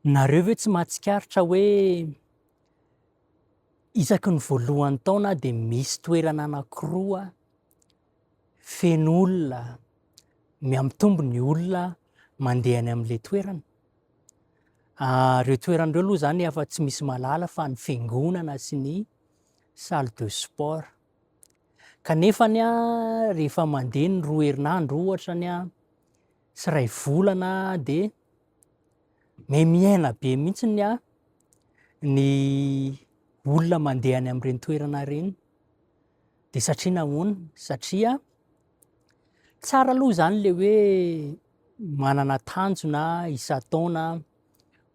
Nareo ve tsy mahatsikaritra hoe isaky ny voalohan'ny taona dia misy toerana anankiroa feno olona, miamitombo ny olona mandeha any amin'ilay toerana. Reo toeran'ireo aloha zany efa tsy misy malala fa ny fiangonana sy ny salle de sport. Kanefany rehefa mandeha ny 2 herinandro ohatrany sy 2 volana dia miaina be mihitsiny ny olona mandeha any amin'ireny toerana ireny. Dia satria nahoana? Satria tsara aloha zany le hoe manana tanjona isan-taona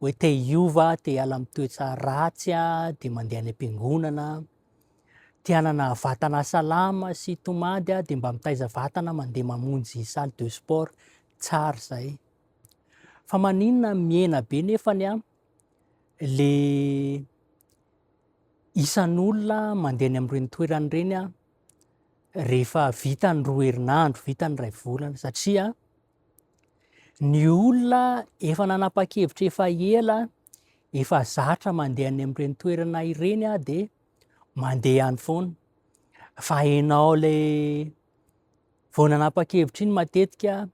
hoe te hiova, te hiala amin'ny toetra ratsy dia mandeha any am-piangonana, te hanana vatana salama sy tomady dia mba mitaiza vatana mandeha mamonjy salle de sport, tsara zay. Fa maninona miaina be nefany le isan'olona mandeha any amin'ireny toerana ireny rehefa vita ny 2 herinandro, vita ny 2 volana, satria ny olona efa nanapa-kevitra efa ela, efa zatra mandeha any amin'ireny toerana ireny dia mandeha any foana. Fa hainao lay vao nanapa-kevitra iny matetika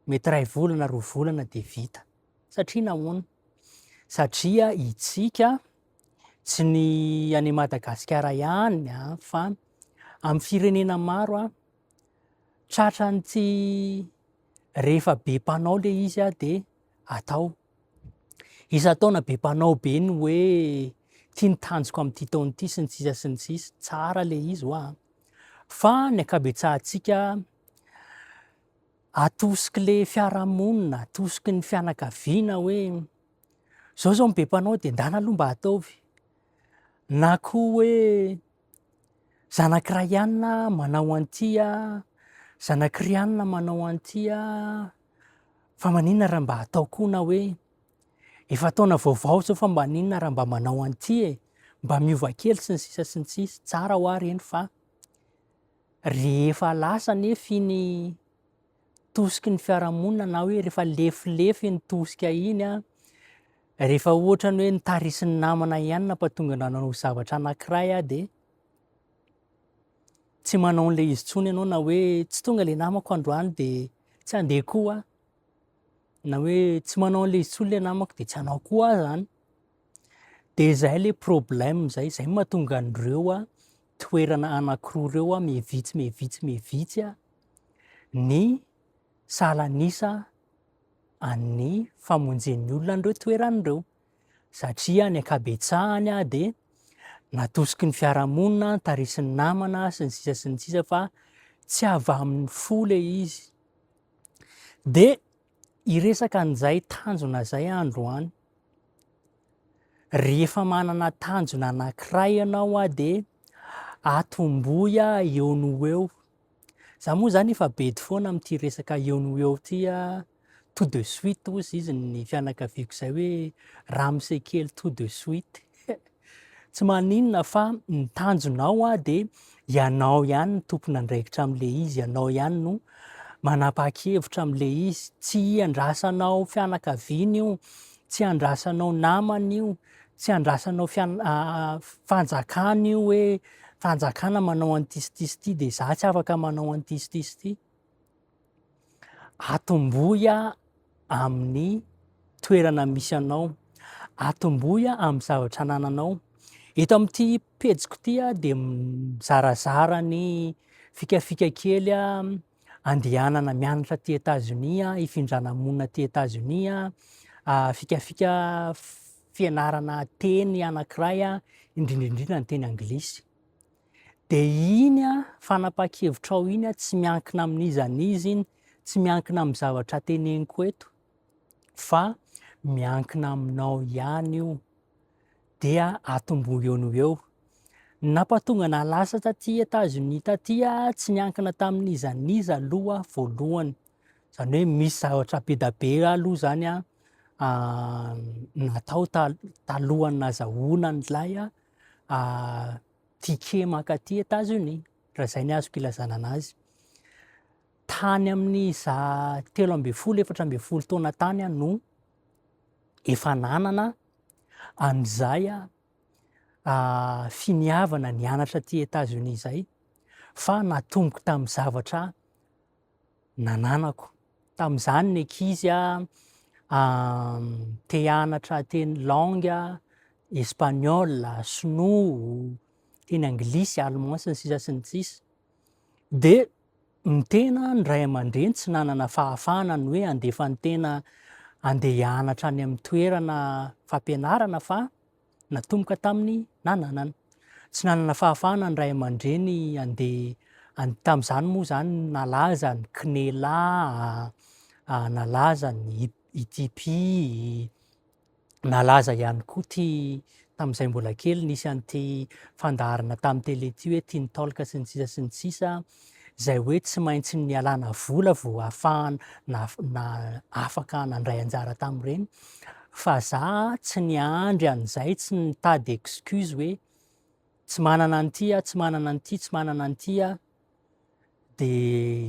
mety 2 volana, 2 volana dia vita. Satria nahoana? Satria itsika tsy ny any Madagasikara ihany fa amin'ny firenena maro tratrany tsy rehefa be mpanao le izy dia atao. Isan-taona be mpanao be ny hoe tia ny tanjoko amin'ity taona ity sy ny sisa sy ny sisa, tsara le izy fa ny ankabetsahantsika atosiky le fiarahamonina, atosiky ny fianakaviana hoe zao ny be mpanao dia andana aloha mba ataovy. Na koa hoe zanak'iray ihany manao an'ity, zanak'iry ihany manao an'ity, fa maninona raha mba atao koa, na hoe efa taona vaovao zao fa maninona raha mba manao an'ity mba miova kely sy ny sisa sy ny sisa. Tsara ho ary eny fa rehefa lasa nefa iny tosiky ny fiarahamonina na hoe rehefa lefilefy iny tosika iny rehefa ohatrany hoe nitarisy ny namana ihany nampahatonga nanao zavatra anankiray dia tsy manao an'ilay izy intsony ianao, na hoe tsy tonga le namako androany dia tsy andeha koa na hoe tsy manao an'ilay izy intsony le namako dia tsy hanao koa zany. Dia zay le problème zay mahatonga an'ireo toerana anankiroa ireo mihevitsy ny salanisa any famonjen'ny olona an'ireo toeran'ireo. Satria ny ankabetsahany dia natosiky ny fiarahamonina, nitarisy ny namana sy ny sisa fa tsy avy amin'ny fo le izy. Dia hiresaka an'izay tanjona zay androany, rehefa manana tanjona anankiray ianao dia atombohy eo no eo. Za moa zany efa bedy foana amin'ity resaka eo no eo ity, tout de suite hozy izy ny fianakaviako izay hoe ramose-kely tout de suite. Tsy maninona fa ny tanjonao dia ianao ihany no tompona andraikitra amin'ilay izy, ianao ihany no manapa-kevitra amin'ilay izy. Tsy andrasanao fianakaviana io, tsy andrasanao namana io, tsy andrasanao fanjakana io hoe fanjakana manao an'ity sy ity sy ity dia za tsy afaka manao an'ity sy ity sy ity. Atombohy amin'ny toerana misy anao, atombohy amin'ny zavatra anananao. Eto amin'ity pejiko ity dia mizarazara ny fikafika kely andehanana mianatra aty États-Unis, hifindrana monina aty États-Unis, fikafika fianarana teny anankiray indrindraindrindra ny teny anglisy. Dia iny fanapa-kevitrao iny tsy miankina amin'iza n'iza iny, tsy miankina amin'ny zavatra teneniko eto fa miankina aminao ihany io. Dia atombohy eo no eo. Nampahatonga nalasa taty États-Unis taty tsy niankina tamin'iza n'iza aloha voalohany. Zany hoe misy zavatra be da be aloha zany natao talohan'ny nahazahoana an'ilay ticket mankaty États-Unis, raha izay ny azoko ilazana anazy. Tany amin'ny 13-14 taona tany no efa nanana an'izay finiavana nianatra ty États-Unis zay, fa natomboko tamin'ny zavatra nananako. Tamin'izany ny ankizy te hianatra teny langue espagnol, sinoa, teny anglisy, allemand sy ny sisa sy ny sisa. De ny tena ny ray aman-dreny tsy nanana fahafahana ny hoe andefa ny tena andeha hianatra any amin'ny toerana fampianarana fa natomboka tamin'ny nananana. Tsy nanana fahafahana ny ray aman-dreny tamin'izany moa zany nalaza ny CNELA, nalaza ny ITP, nalaza ihany koa tamin'izay mbola kely nisy an'ty fandaharana tamin'ny tele ty hoe Teen Talk sy ny sisa sy ny sisa, zay hoe tsy maintsy nialana vola vao ahafahana na afaka nandray anjara tamin'ireny. Fa za tsy niandry an'izay, tsy nitady excuse hoe tsy manana an'ty tsy manana an'ty, tsy manana an'ty de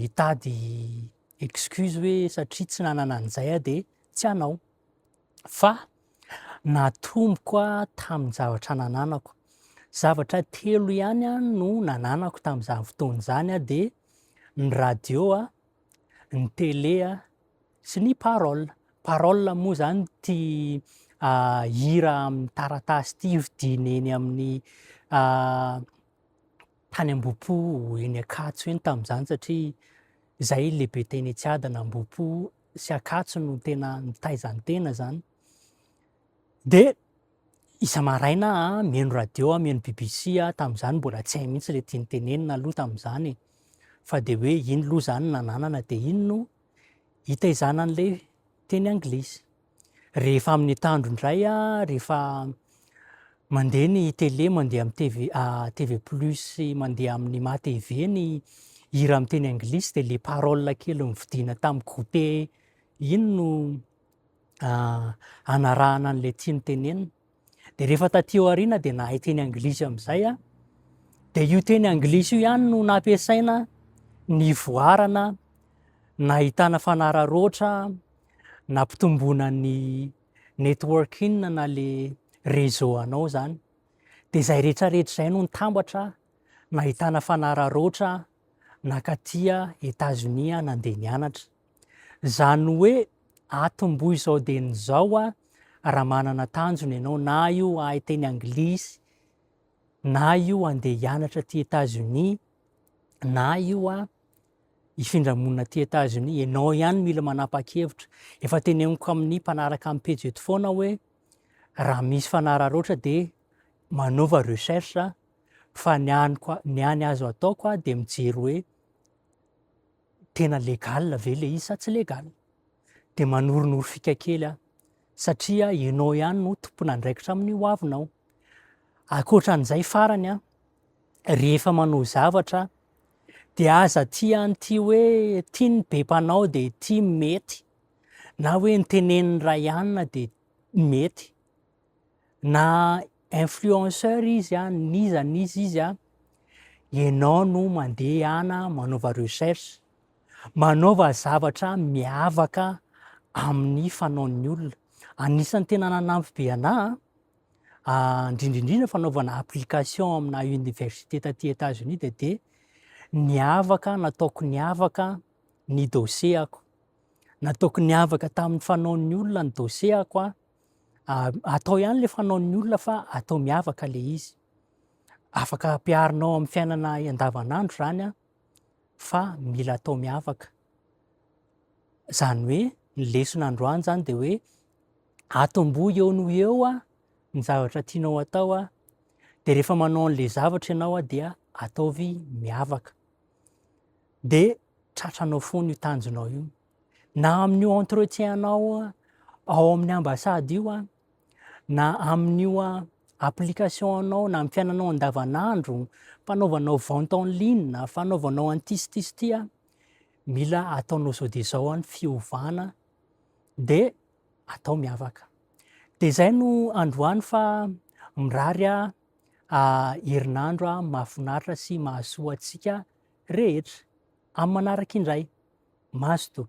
hitady excuse hoe satria tsy nanana an'izay de tsy hanao. Fa natomboko tamin'ny zavatra nananako. Zavatra telo ihany no nananako tamin'izany fotoana zany de ny radio, ny télé sy ny parole. Parole moa zany ty hira amin'ny taratasy ty vidiny eny amin'ny tany Ambohipo eny Ankatso eny tamin'izany satria zahay lehibe teny Etsiadana, Ambohipo sy Ankatso no tena nitaizany tena zany. De isa maraina mihaino radio, mihaino BBC tamin'izany mbola tsy hay mihitsy le tiany tenenina aloha tamin'izany. Fa de hoe ino loha zany nananana de ino no hitaizana an'le teny anglisy. Rehefa amin'ny atoandro indray rehefa mandeha ny télé, mandeha amin'ny TV plus, mandeha amin'ny MATV ny hira amin'ny teny anglisy de le parole kely mividiana tamin'ny goûter iny no anarahana an'le tiany tenenina. De rehefa taty aoriana de nahay teny anglisy amin'izay de io teny anglisy io ihany no nampiasaina nivoarana, nahitana fanararoatra, nampitomboana ny networking na le réseau anao zany. De zay rehetrarehetra zay no nitambatra, nahitana fanararoatra, nakaty États-Unis nandeha nianatra. Zany hoe atombohy zao de ny zao raha manana tanjony ianao na io ahay teny anglisy, na io andeha hianatra ty États-Unis, na io hifindra monina ty États-Unis, ianao ihany mila manapa-kevitra. Efa teneniko amin'ny mpanaraka amin'ny pejy eto foana hoe raha misy fanararoatra de manaova recherche, fa ny hany azo ataoko de mijery hoe tena légal ve le izy sa tsy légal. De manorinorifiaka kely satria ianao ihany no tompon'andraikitra amin'ny ho avinao. Ankoatran'izay farany rehefa manao zavatra de aza ty hoe tiany be mpanao de ty mety, na hoe niteneniny ray ihany de mety, na influenceur izy n'izy ianao no mandeha manaova recherche, manaova zavatra miavaka amin'ny fanaon'ny olona. Anisan'ny tena nanampy be anahy indrindraindrindra fanaovana application amina université taty États-Unis de nataoko niavaka ny dossierako. Nataoko niavaka tamin'ny fanaon'ny olona ny dossierako atao ihany le fanaon'ny olona fa atao miavaka le izy. Afaka ampiarinao amin'ny fiainana andavanandro zany fa mila atao miavaka. Zany hoe ny leson'androany zany de hoe atombohy eo no eo ny zavatra tianao atao de rehefa manao an'le zavatra ianao dia ataovy miavaka. De tratranao foana io tanjonao io. Na amin'io entretien-nao ao amin'ny ambasady io na amin'io application-nao na amin'ny fiainanao andavanandro, fanaovanao vente en ligne, fanaovanao an'ty sy ty sy ty mila ataonao zao de zao ny fiovana de atao miavaka. De zay no androany fa mirary herinandro mahafinaritra sy mahasoa antsika rehetra amin'ny manaraka indray. Mazotoa.